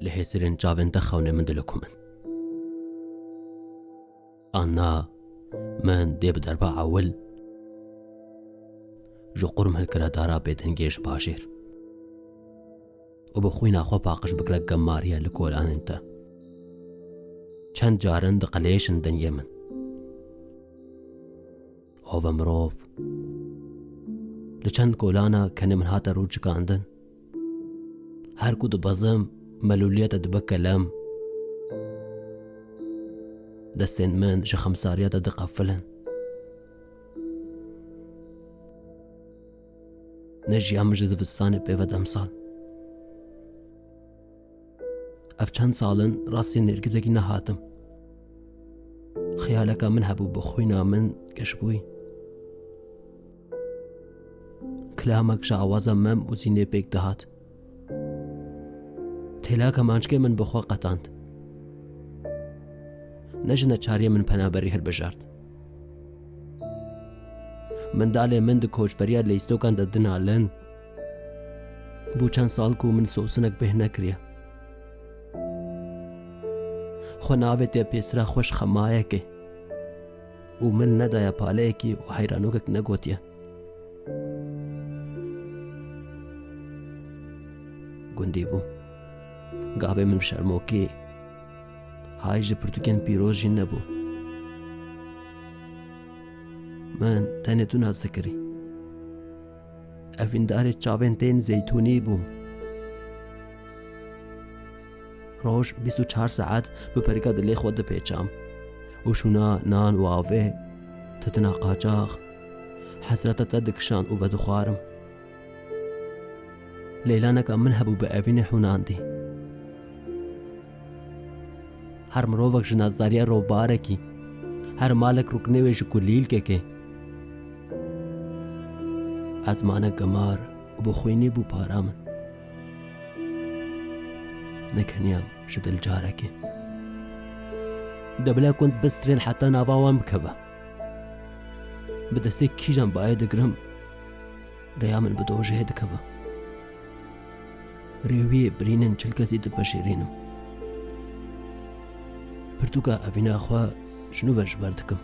لهسرين جاوين دخوني من دلكمن أنا من ديب دربا عول جو قرم هالكرا دارا بيدن جيش باشير وبخوينا خو باقش بكرا قماريا لكولان انت چند جارن دقليشن دن يمن هو مروف لچند کولانا کنه من هاتا رو چکاندن هر کو دبازم ملولیت دبکلم دستین من شخمساریات دقفلن نجي هم جزف الثاني بيفد امسال اف چند سالن راسي نرگزگی نهاتم خيالك من هبو بخوينا من كشبوي كلامك شعوازا مم وزيني بيك دهات تلاك مانشكي من بخوا قطاند نجنا چارية من پنابري هالبجارد من دالي من دو كوش بريا ليستو كان ددنا لن بو چند سال کو من سوسنك به نكريا خو ناوه تي بيسرا خوش خمايكي ومن ندايا باليكي وحيرانوكك نگوتيا گندی بو گاوه من بشرموکی های جه پرتوکن پیروز جین نبو من تنه تو ناز دکری افین داره چاوین تین زیتونی بو روش 24 ساعت بپریکا دلی خود پیچام وشونا نان وآوه تتنا قاچاق حسرتا تدكشان وفدخوارم ليلانك من هبو بأفين حوناندي هر مروفك جنازداريا رو باركي هر مالك ركني ويش كليل كيكي عزمانا قمار وبخويني بو بارامن نكنيام شدل جاركي دبلا كنت بسترين حتى نافاوان بكبا بدسي كيجان بايد قرم ريامن بدو جهد كبا ريوي برينن چلكسي دبشيرينم برتوكا أبينا أخوا شنو وش بردكم